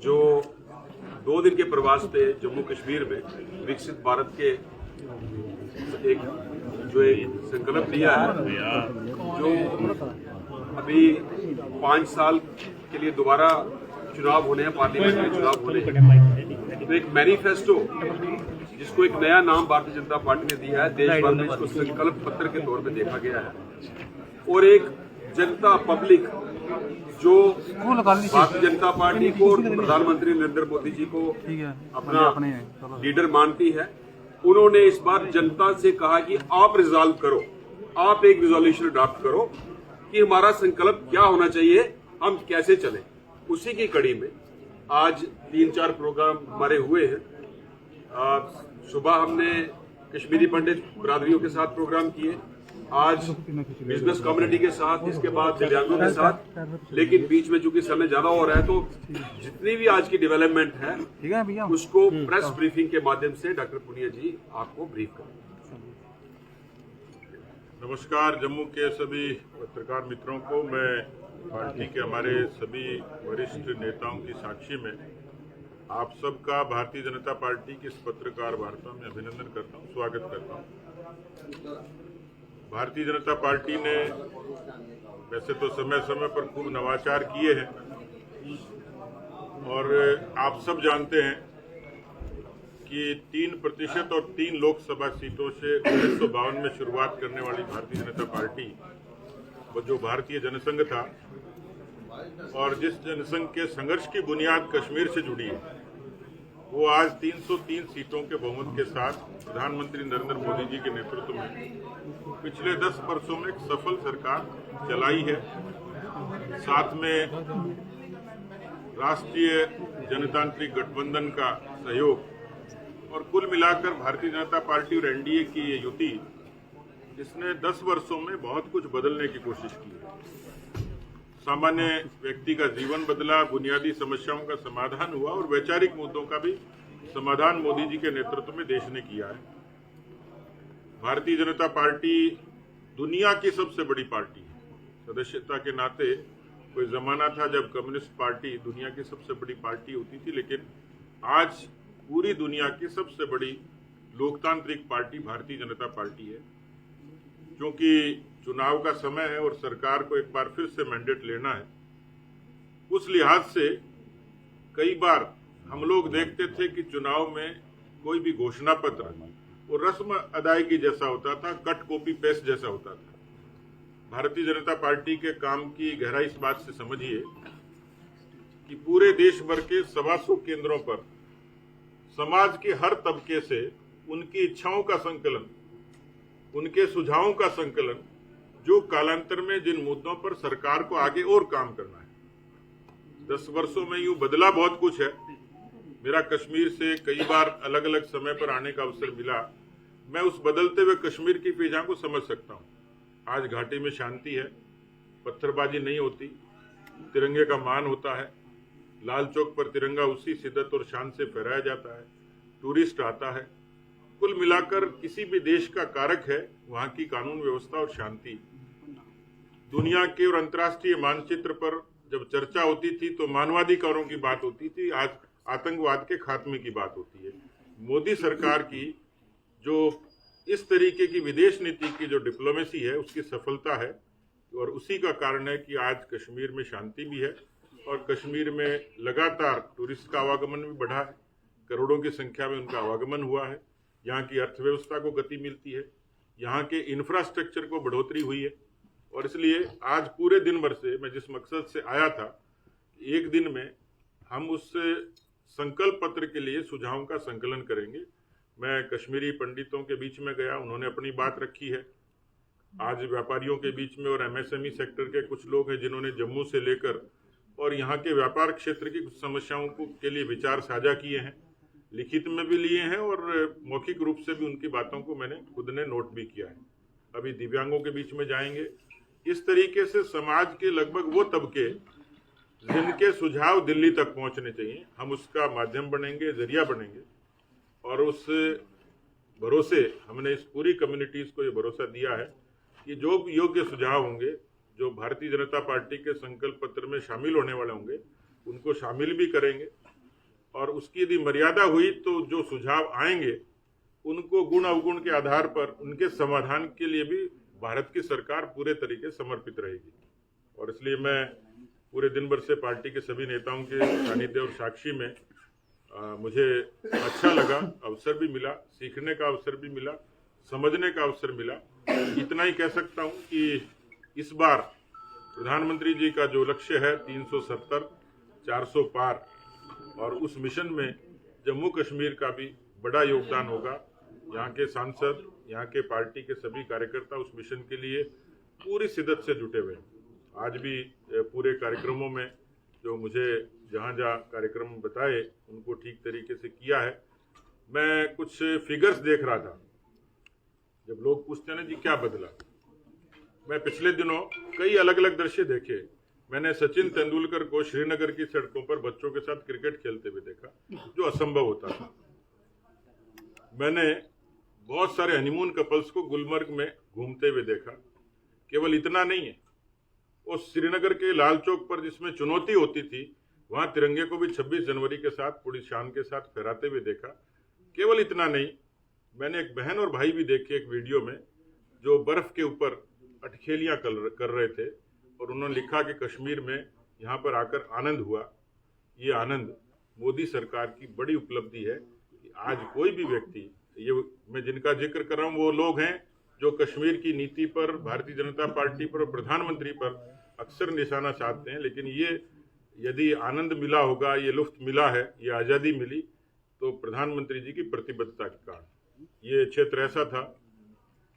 जो 2 दिन के प्रवास पे जम्मू कश्मीर में विकसित भारत के एक संकल्प लिया है, जो अभी 5 साल के लिए दोबारा चुनाव होने हैं, पार्लियामेंट के चुनाव होने हैं, तो एक मैनिफेस्टो जिसको एक नया नाम भारतीय जनता पार्टी ने दिया है, देश भर में इसको संकल्प पत्र के तौर पे देखा गया है। और एक जनता पब्लिक जो भारतीय जनता पार्टी को और प्रधानमंत्री नरेंद्र मोदी जी को अपना लीडर मानती है, उन्होंने इस बार जनता से कहा कि आप रिजॉल्व करो, आप एक रिजोल्यूशन अडॉप्ट करो कि हमारा संकल्प क्या होना चाहिए, हम कैसे चलें। उसी की कड़ी में आज 3-4 प्रोग्राम हमारे हुए हैं। सुबह हमने कश्मीरी पंडित बिरादरियों के साथ प्रोग्राम किए, आज बिजनेस कम्युनिटी के साथ, इसके बाद दिव्यांगों के साथ, लेकिन बीच में चूंकि समय ज्यादा हो रहा है तो जितनी भी आज की डेवलपमेंट है उसको प्रेस ब्रीफिंग के माध्यम से डॉक्टर पुनिया जी आपको ब्रीफ करेंगे। नमस्कार। जम्मू के सभी पत्रकार मित्रों को मैं पार्टी के हमारे सभी वरिष्ठ नेताओं की साक्षी में आप सबका भारतीय जनता पार्टी की इस पत्रकार वार्ता में अभिनंदन करता हूं, स्वागत करता हूं। भारतीय जनता पार्टी ने वैसे तो समय समय पर खूब नवाचार किए हैं और आप सब जानते हैं कि 3% और 3 लोकसभा सीटों से 1952 में शुरुआत करने वाली भारतीय जनता पार्टी, वो जो भारतीय जनसंघ था और जिस जनसंघ के संघर्ष की बुनियाद कश्मीर से जुड़ी है, वो आज 303 सीटों के बहुमत के साथ प्रधानमंत्री नरेंद्र मोदी जी के नेतृत्व में पिछले 10 वर्षों में एक सफल सरकार चलाई है। साथ में राष्ट्रीय जनतांत्रिक गठबंधन का सहयोग और कुल मिलाकर भारतीय जनता पार्टी और एनडीए की ये युति, इसने 10 वर्षों में बहुत कुछ बदलने की कोशिश की है। सामान्य व्यक्ति का जीवन बदला, बुनियादी समस्याओं का समाधान हुआ और वैचारिक मुद्दों का भी समाधान मोदी जी के नेतृत्व में देश ने किया है। भारतीय जनता पार्टी दुनिया की सबसे बड़ी पार्टी है। सदस्यता के नाते कोई जमाना था जब कम्युनिस्ट पार्टी दुनिया की सबसे बड़ी पार्टी होती थी, लेकिन आज पूरी दुनिया की सबसे बड़ी लोकतांत्रिक पार्टी भारतीय जनता पार्टी है। क्योंकि चुनाव का समय है और सरकार को एक बार फिर से मैंडेट लेना है, उस लिहाज से कई बार हम लोग देखते थे कि चुनाव में कोई भी घोषणा पत्र वो रस्म अदायगी जैसा होता था, कट कॉपी पेस्ट जैसा होता था। भारतीय जनता पार्टी के काम की गहराई इस बात से समझिए कि पूरे देश भर के 125 केंद्रों पर समाज के हर तबके से उनकी इच्छाओं का संकलन, उनके सुझावों का संकलन, जो कालांतर में जिन मुद्दों पर सरकार को आगे और काम करना है। 10 वर्षों में यूं बदला बहुत कुछ है। मेरा कश्मीर से कई बार अलग अलग समय पर आने का अवसर मिला। मैं उस बदलते हुए कश्मीर की फिजा को समझ सकता हूं। आज घाटी में शांति है, पत्थरबाजी नहीं होती, तिरंगे का मान होता है, लाल चौक पर तिरंगा उसी शिद्दत और शान से फहराया जाता है, टूरिस्ट आता है। कुल मिलाकर किसी भी देश का कारक है वहां की कानून व्यवस्था और शांति। दुनिया के और अंतर्राष्ट्रीय मानचित्र पर जब चर्चा होती थी तो मानवाधिकारों की बात होती थी, आज आतंकवाद के खात्मे की बात होती है। मोदी सरकार की जो इस तरीके की विदेश नीति की जो डिप्लोमेसी है, उसकी सफलता है और उसी का कारण है कि आज कश्मीर में शांति भी है और कश्मीर में लगातार टूरिस्ट का आवागमन भी बढ़ा है। करोड़ों की संख्या में उनका आवागमन हुआ है। यहाँ की अर्थव्यवस्था को गति मिलती है, यहाँ के इंफ्रास्ट्रक्चर को बढ़ोतरी हुई है और इसलिए आज पूरे दिन भर से मैं जिस मकसद से आया था, एक दिन में हम उस संकल्प पत्र के लिए सुझावों का संकलन करेंगे। मैं कश्मीरी पंडितों के बीच में गया, उन्होंने अपनी बात रखी है। आज व्यापारियों के बीच में और एमएसएमई सेक्टर के कुछ लोग हैं जिन्होंने जम्मू से लेकर और यहाँ के व्यापार क्षेत्र की कुछ समस्याओं के लिए विचार साझा किए हैं, लिखित में भी लिए हैं और मौखिक रूप से भी उनकी बातों को मैंने खुद ने नोट भी किया है। अभी दिव्यांगों के बीच में जाएंगे। इस तरीके से समाज के लगभग वो तबके जिनके सुझाव दिल्ली तक पहुंचने चाहिए, हम उसका माध्यम बनेंगे, जरिया बनेंगे और उस भरोसे हमने इस पूरी कम्युनिटीज को ये भरोसा दिया है कि जो योग्य सुझाव होंगे, जो भारतीय जनता पार्टी के संकल्प पत्र में शामिल होने वाले होंगे, उनको शामिल भी करेंगे और उसकी यदि मर्यादा हुई तो जो सुझाव आएंगे उनको गुण अवगुण के आधार पर उनके समाधान के लिए भी भारत की सरकार पूरे तरीके समर्पित रहेगी। और इसलिए मैं पूरे दिन भर से पार्टी के सभी नेताओं के सानिध्य और साक्षी में मुझे अच्छा लगा, अवसर भी मिला, सीखने का अवसर भी मिला, समझने का अवसर मिला। इतना ही कह सकता हूं कि इस बार प्रधानमंत्री जी का जो लक्ष्य है 370, 400 पार, और उस मिशन में जम्मू कश्मीर का भी बड़ा योगदान होगा। यहाँ के सांसद, यहाँ के पार्टी के सभी कार्यकर्ता उस मिशन के लिए पूरी शिद्दत से जुटे हुए हैं। आज भी पूरे कार्यक्रमों में जो मुझे जहाँ जहाँ कार्यक्रम बताए उनको ठीक तरीके से किया है। मैं कुछ फिगर्स देख रहा था, जब लोग पूछते हैं ना जी क्या बदला, मैं पिछले दिनों कई अलग अलग दृश्य देखे। मैंने सचिन तेंदुलकर को श्रीनगर की सड़कों पर बच्चों के साथ क्रिकेट खेलते हुए देखा, जो असंभव होता था। मैंने बहुत सारे हनीमून कपल्स को गुलमर्ग में घूमते हुए देखा। केवल इतना नहीं है, उस श्रीनगर के लाल चौक पर जिसमें चुनौती होती थी, वहां तिरंगे को भी 26 जनवरी के साथ पूरी शान के साथ फहराते हुए देखा। केवल इतना नहीं, मैंने एक बहन और भाई भी देखे एक वीडियो में, जो बर्फ के ऊपर अटखेलियां कर रहे थे, और उन्होंने लिखा कि कश्मीर में यहाँ पर आकर आनंद हुआ। ये आनंद मोदी सरकार की बड़ी उपलब्धि है कि आज कोई भी व्यक्ति, ये मैं जिनका जिक्र कर रहा हूँ वो लोग हैं जो कश्मीर की नीति पर, भारतीय जनता पार्टी पर और प्रधानमंत्री पर अक्सर निशाना साधते हैं, लेकिन ये यदि आनंद मिला होगा, ये लुत्फ मिला है, ये आज़ादी मिली, तो प्रधानमंत्री जी की प्रतिबद्धता के कारण। ये क्षेत्र ऐसा था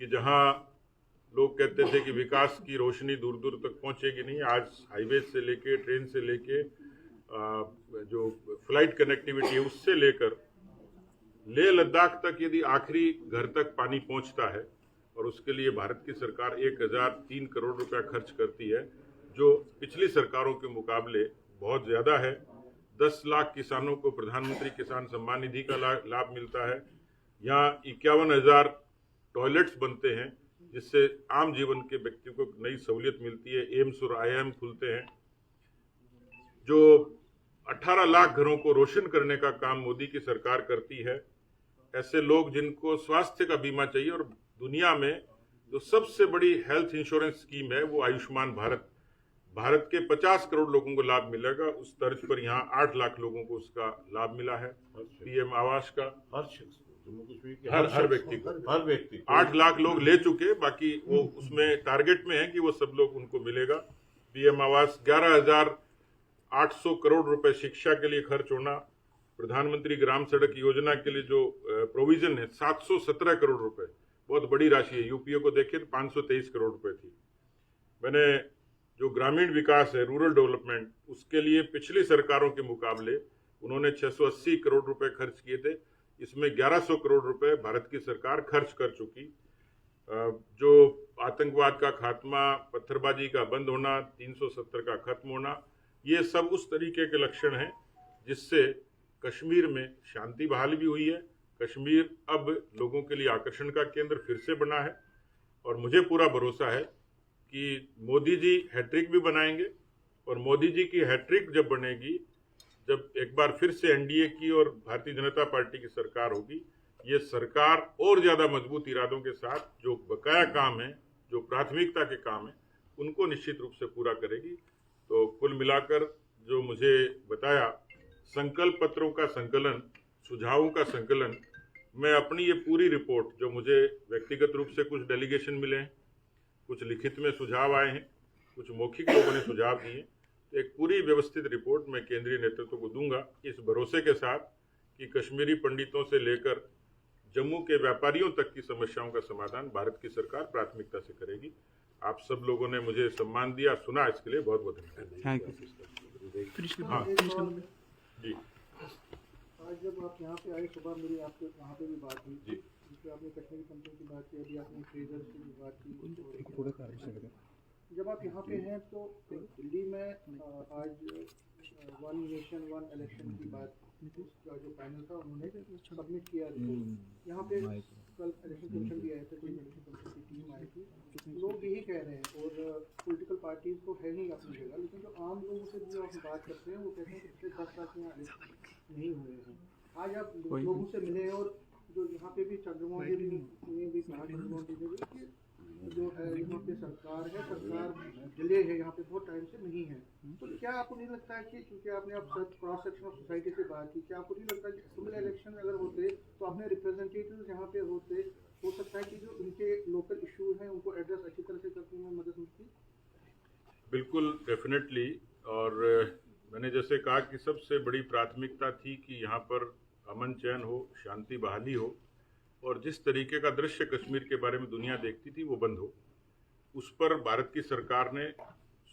कि जहाँ लोग कहते थे कि विकास की रोशनी दूर दूर तक पहुंचेगी नहीं। आज हाईवे से लेके, ट्रेन से लेके, जो फ्लाइट कनेक्टिविटी है उससे लेकर लेह लद्दाख तक यदि आखिरी घर तक पानी पहुंचता है, और उसके लिए भारत की सरकार 1003 करोड़ रुपया खर्च करती है, जो पिछली सरकारों के मुकाबले बहुत ज्यादा है। 10 लाख किसानों को प्रधानमंत्री किसान सम्मान निधि का लाभ मिलता है। यहाँ 51,000 टॉयलेट्स बनते हैं, जिससे आम जीवन के व्यक्ति को नई सहूलियत मिलती है। एम्स और IIM खुलते हैं। जो 18 लाख घरों को रोशन करने का काम मोदी की सरकार करती है। ऐसे लोग जिनको स्वास्थ्य का बीमा चाहिए, और दुनिया में जो सबसे बड़ी हेल्थ इंश्योरेंस स्कीम है वो आयुष्मान भारत, भारत के 50 करोड़ लोगों को लाभ मिलेगा। उस तर्ज पर यहाँ 8 लाख लोगों को उसका लाभ मिला है। PM आवास का हर व्यक्ति को 8 लाख लोग ले चुके, बाकी वो उसमें टारगेट में है कि वो सब लोग उनको मिलेगा। PM आवास 11,800 करोड़ रुपए शिक्षा के लिए खर्च होना। प्रधानमंत्री ग्राम सड़क योजना के लिए जो प्रोविजन है 717 करोड़ रुपए, बहुत बड़ी राशि है। यूपीओ को देखें तो 523 करोड़ रुपए थी। मैंने जो ग्रामीण विकास है, रूरल डेवलपमेंट, उसके लिए पिछली सरकारों के मुकाबले उन्होंने 680 करोड़ रुपए खर्च किए थे। इसमें 1100 करोड़ रुपए भारत की सरकार खर्च कर चुकी। जो आतंकवाद का खात्मा, पत्थरबाजी का बंद होना, 370 का खत्म होना, ये सब उस तरीके के लक्षण हैं जिससे कश्मीर में शांति बहाल भी हुई है। कश्मीर अब लोगों के लिए आकर्षण का केंद्र फिर से बना है, और मुझे पूरा भरोसा है कि मोदी जी हैट्रिक भी बनाएंगे। और मोदी जी की हैट्रिक जब बनेगी, जब एक बार फिर से NDA की और भारतीय जनता पार्टी की सरकार होगी, ये सरकार और ज्यादा मजबूत इरादों के साथ जो बकाया काम है, जो प्राथमिकता के काम है, उनको निश्चित रूप से पूरा करेगी। तो कुल मिलाकर जो मुझे बताया, संकल्प पत्रों का संकलन, सुझावों का संकलन, मैं अपनी ये पूरी रिपोर्ट, जो मुझे व्यक्तिगत रूप से कुछ डेलीगेशन मिले हैं, कुछ लिखित में सुझाव आए हैं, कुछ मौखिक लोगों ने सुझाव दिए, तो एक पूरी व्यवस्थित रिपोर्ट मैं केंद्रीय नेतृत्व को दूंगा, इस भरोसे के साथ कि कश्मीरी पंडितों से लेकर जम्मू के व्यापारियों तक की समस्याओं का समाधान भारत की सरकार प्राथमिकता से करेगी। आप सब लोगों ने मुझे सम्मान दिया, सुना, इसके लिए बहुत बहुत धन्यवाद। जी, आज जब आप यहाँ पे आए, सुबह मेरी आपके वहाँ पे भी बात हुई, जिसमें आपने कश्मीरी पंडितों की बात की, अभी आपने फ्रेजर की भी बात की। जब आप यहाँ पे हैं तो दिल्ली में आज वन नेशन वन इलेक्शन की बात का जो पैनल था उन्होंने सबमिट किया रिपोर्ट। यहाँ पे कल इलेक्शन कमीशन भी आया था, जो इलेक्शन कमीशन की टीम आई थी, लोग यही कह रहे हैं और पॉलिटिकल पार्टीज को है नहीं अपनी जगह, लेकिन जो आम लोगों से जो हम बात करते हैं वो कहते हैं कि पिछले 10 साल से यहाँ इलेक्शन नहीं हुए हैं। आज आप लोगों से मिले हैं और जो यहाँ पे भी चंद्रमोहन जी ने भी कहा, चंद्रमोहन जी ने भी कि जो है यहाँ पे सरकार है, सरकार डिले है, यहाँ पे बहुत टाइम से नहीं है। तो क्या आपको नहीं लगता है कि क्योंकि आपने अब क्रॉस सेक्शन ऑफ सोसाइटी से बात की, क्या आपको नहीं लगता है कि असेंबली इलेक्शन अगर होते तो अपने रिप्रेजेंटेटिव यहाँ पे होते, हो सकता है कि जो उनके लोकल इश्यूज हैं उनको एड्रेस अच्छी तरह से करने में मदद मिलती? बिल्कुल, डेफिनेटली। और मैंने जैसे कहा कि सबसे बड़ी प्राथमिकता थी कि यहाँ पर अमन चैन हो, शांति बहाली हो, और जिस तरीके का दृश्य कश्मीर के बारे में दुनिया देखती थी वो बंद हो। उस पर भारत की सरकार ने,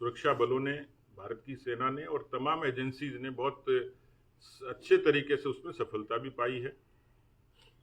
सुरक्षा बलों ने, भारत की सेना ने और तमाम एजेंसीज ने बहुत अच्छे तरीके से उसमें सफलता भी पाई है।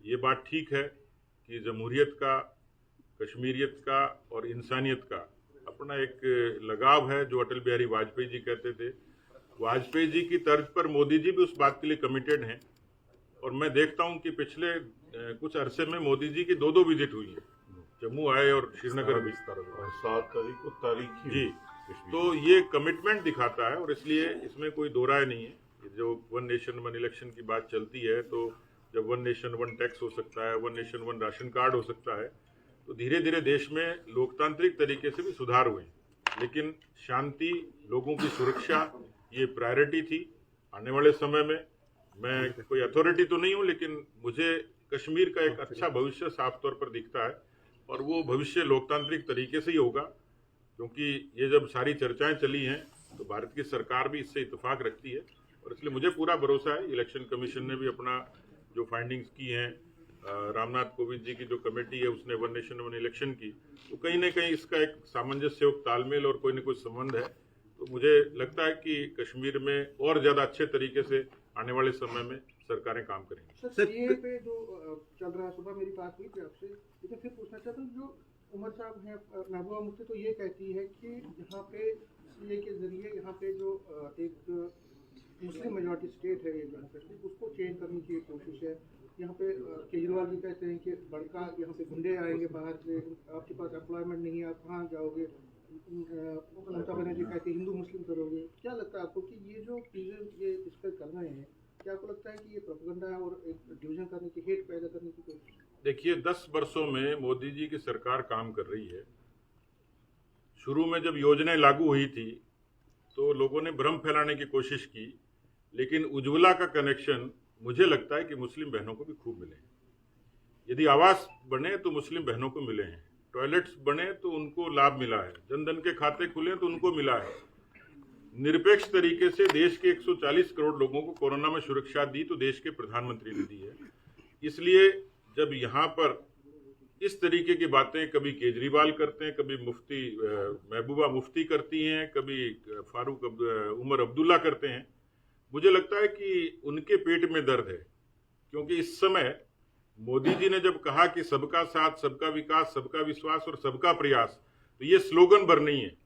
ये बात ठीक है कि जमहूरियत का, कश्मीरियत का और इंसानियत का अपना एक लगाव है, जो अटल बिहारी वाजपेयी जी कहते थे। वाजपेयी जी की तर्ज पर मोदी जी भी उस बात के लिए कमिटेड हैं। और मैं देखता हूं कि पिछले कुछ अरसे में मोदी जी की 2 विजिट हुई है, जम्मू आए और श्रीनगर भी। 7 तारीख को तारीख जी, तो ये कमिटमेंट दिखाता है और इसलिए इसमें कोई दो राय नहीं है। जो वन नेशन वन इलेक्शन की बात चलती है, तो जब वन नेशन वन टैक्स हो सकता है, one nation one ration card हो सकता है, तो धीरे धीरे देश में लोकतांत्रिक तरीके से भी सुधार हुए। लेकिन शांति, लोगों की सुरक्षा, ये प्रायोरिटी थी। आने वाले समय में मैं कोई अथॉरिटी तो नहीं हूं, लेकिन मुझे कश्मीर का एक अच्छा भविष्य साफ तौर पर दिखता है, और वो भविष्य लोकतांत्रिक तरीके से ही होगा। क्योंकि ये जब सारी चर्चाएं चली हैं तो भारत की सरकार भी इससे इत्तेफाक रखती है, और इसलिए मुझे पूरा भरोसा है। इलेक्शन कमीशन ने भी अपना जो फाइंडिंग्स की हैं, रामनाथ कोविंद जी की जो कमेटी है उसने वन नेशन वन इलेक्शन की, तो कहीं ना कहीं इसका एक सामंजस्य, तालमेल और कोई न कोई संबंध है। तो मुझे लगता है कि कश्मीर में और ज्यादा अच्छे तरीके से आने वाले समय में सरकारें काम करेंगी। सर, ये पे जो चल रहा है, सुबह मेरी बात हुई थी आपसे, लेकिन फिर पूछना चाहता हूँ, जो उमर साहब हैं, महबूबा मुफ्ती तो ये कहती है कि यहाँ पे सीए के जरिए यहाँ पे जो एक मुस्लिम मेजॉरिटी स्टेट है ये जम्मू कश्मीर, उसको चेंज करने की कोशिश है। यहाँ पे केजरीवाल जी कहते हैं कि बड़का यहाँ पे गुंडे आएंगे बाहर से, आपके पास एम्प्लॉयमेंट नहीं है, आप कहाँ जाओगे। ममता बनर्जी कहती है हिंदू मुस्लिम करोगे। क्या लगता है आपको कि ये जो चीज़ें ये इस पर कर रहे हैं, क्या आपको लगता है कि ये प्रोपेगेंडा है और एक डिवीजन करने की, हेट पैदा करने की कोशिश? देखिए, 10 वर्षों में मोदी जी की सरकार काम कर रही है। शुरू में जब योजनाएं लागू हुई थी तो लोगों ने भ्रम फैलाने की कोशिश की, लेकिन उज्ज्वला का कनेक्शन मुझे लगता है कि मुस्लिम बहनों को भी खूब मिले हैं। यदि आवास बने तो मुस्लिम बहनों को मिले हैं, टॉयलेट्स बने तो उनको लाभ मिला है, जनधन के खाते खुले तो उनको मिला है। निरपेक्ष तरीके से देश के 140 करोड़ लोगों को कोरोना में सुरक्षा दी तो देश के प्रधानमंत्री ने दी है। इसलिए जब यहाँ पर इस तरीके की बातें कभी केजरीवाल करते हैं, कभी मुफ्ती महबूबा मुफ्ती करती हैं, कभी फारूक उमर अब्दुल्ला करते हैं, मुझे लगता है कि उनके पेट में दर्द है। क्योंकि इस समय मोदी जी ने जब कहा कि सबका साथ, सबका विकास, सबका विश्वास और सबका प्रयास, तो ये स्लोगन भर नहीं है,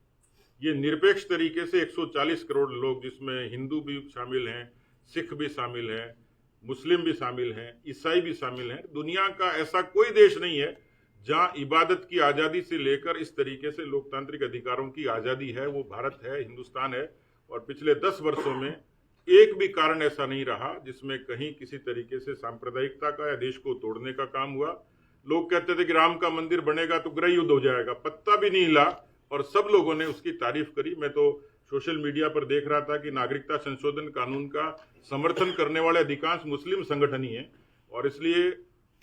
ये निरपेक्ष तरीके से 140 करोड़ लोग, जिसमें हिंदू भी शामिल हैं, सिख भी शामिल हैं, मुस्लिम भी शामिल हैं, ईसाई भी शामिल हैं। दुनिया का ऐसा कोई देश नहीं है जहां इबादत की आज़ादी से लेकर इस तरीके से लोकतांत्रिक अधिकारों की आज़ादी है, वो भारत है, हिंदुस्तान है। और पिछले 10 वर्षों में एक भी कारण ऐसा नहीं रहा जिसमें कहीं किसी तरीके से सांप्रदायिकता का या देश को तोड़ने का काम हुआ। लोग कहते थे कि राम का मंदिर बनेगा तो गृह युद्ध हो जाएगा, पत्ता भी नहीं हिला और सब लोगों ने उसकी तारीफ करी। मैं तो सोशल मीडिया पर देख रहा था कि नागरिकता संशोधन कानून का समर्थन करने वाले अधिकांश मुस्लिम संगठन ही हैं, और इसलिए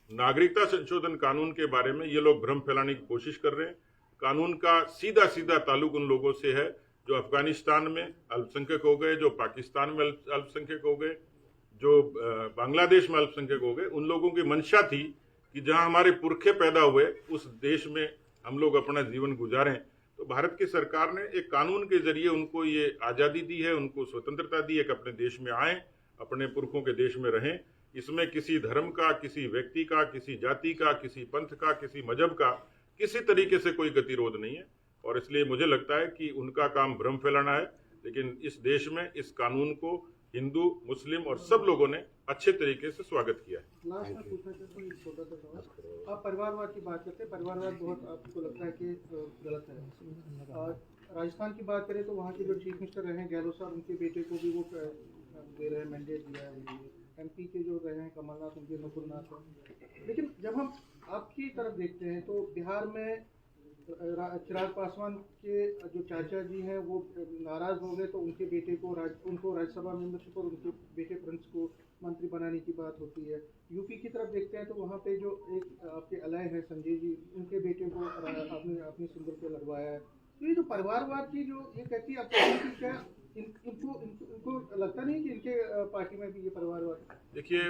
नागरिकता संशोधन कानून के बारे में ये लोग भ्रम फैलाने की कोशिश कर रहे हैं। कानून का सीधा सीधा ताल्लुक उन लोगों से है जो अफगानिस्तान में अल्पसंख्यक हो गए, जो पाकिस्तान में अल्पसंख्यक हो गए, जो बांग्लादेश में अल्पसंख्यक हो गए। उन लोगों की मंशा थी कि जहां हमारे पुरखे पैदा हुए उस देश में हम लोग अपना जीवन गुजारें। तो भारत की सरकार ने एक कानून के जरिए उनको ये आज़ादी दी है, उनको स्वतंत्रता दी है कि अपने देश में आएं, अपने पुरखों के देश में रहें। इसमें किसी धर्म का, किसी व्यक्ति का, किसी जाति का, किसी पंथ का, किसी मजहब का किसी तरीके से कोई गतिरोध नहीं है। और इसलिए मुझे लगता है कि उनका काम भ्रम फैलाना है। लेकिन इस देश में इस कानून को हिंदू, मुस्लिम और सब लोगों ने अच्छे तरीके से स्वागत किया है। लास्ट में पूछना चाहता हूँ एक छोटा सा सवाल। आप परिवारवाद की बात करते हैं, परिवारवाद बहुत आपको लगता है कि गलत है। राजस्थान की बात करें तो वहाँ के जो चीफ मिनिस्टर रहे हैं गहलोत साहब, उनके बेटे को भी वो दे रहे हैं, मैंडेट दिया है उनके लिए। MP के जो रहे हैं कमलनाथ, उनके नकुलनाथ हैं। लेकिन जब हम आपकी तरफ देखते हैं तो बिहार में चिराग पासवान के जो चाचा जी हैं वो नाराज हो गए तो उनके बेटे को उनको राज्यसभा मेंबरशिप और उनके बेटे प्रिंस को मंत्री बनाने की बात होती है। यूपी की तरफ देखते हैं तो वहाँ पे जो एक आपके अलय है संजय जी, उनके बेटे को आपने अपनी सिंबल पे लगवाया है। तो ये जो परिवारवाद की जो ये कहती है आपको क्या इनको लगता नहीं कि इनके पार्टी में भी ये परिवारवाद? देखिए,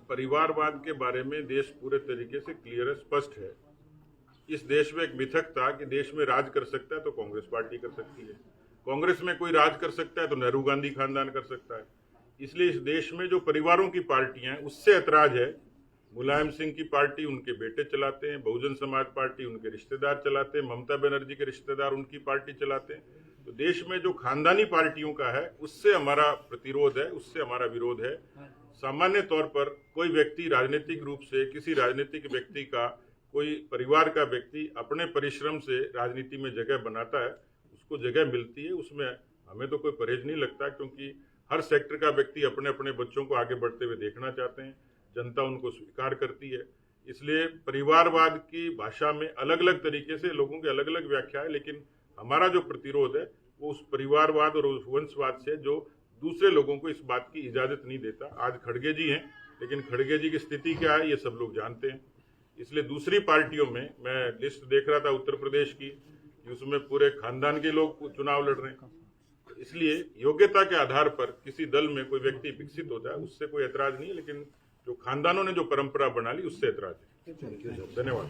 परिवारवाद के बारे में देश पूरे तरीके से क्लियर है, स्पष्ट है। इस देश में एक मिथक था कि देश में राज कर सकता है तो कांग्रेस पार्टी कर सकती है, कांग्रेस में कोई राज कर सकता है तो नेहरू गांधी खानदान कर सकता है। इसलिए इस देश में जो परिवारों की पार्टियां हैं उससे ऐतराज है। मुलायम सिंह की पार्टी उनके बेटे चलाते हैं, बहुजन समाज पार्टी उनके रिश्तेदार चलाते हैं, ममता बनर्जी के रिश्तेदार उनकी पार्टी चलाते हैं। तो देश में जो खानदानी पार्टियों का है उससे हमारा प्रतिरोध है, उससे हमारा विरोध है। सामान्य तौर पर कोई व्यक्ति राजनीतिक रूप से, किसी राजनीतिक व्यक्ति का, कोई परिवार का व्यक्ति अपने परिश्रम से राजनीति में जगह बनाता है, उसको जगह मिलती है, उसमें हमें तो कोई परहेज नहीं लगता, क्योंकि हर सेक्टर का व्यक्ति अपने अपने बच्चों को आगे बढ़ते हुए देखना चाहते हैं, जनता उनको स्वीकार करती है। इसलिए परिवारवाद की भाषा में अलग अलग तरीके से लोगों की अलग अलग व्याख्या है, लेकिन हमारा जो प्रतिरोध है वो उस परिवारवाद और उस वंशवाद से जो दूसरे लोगों को इस बात की इजाजत नहीं देता। आज खड़गे जी हैं, लेकिन खड़गे जी की स्थिति क्या है ये सब लोग जानते हैं। इसलिए दूसरी पार्टियों में मैं लिस्ट देख रहा था उत्तर प्रदेश की, उसमें पूरे खानदान के लोग चुनाव लड़ रहे हैं। इसलिए योग्यता के आधार पर किसी दल में कोई व्यक्ति विकसित होता है उससे कोई ऐतराज नहीं है, लेकिन जो खानदानों ने जो परंपरा बना ली उससे ऐतराज है। धन्यवाद।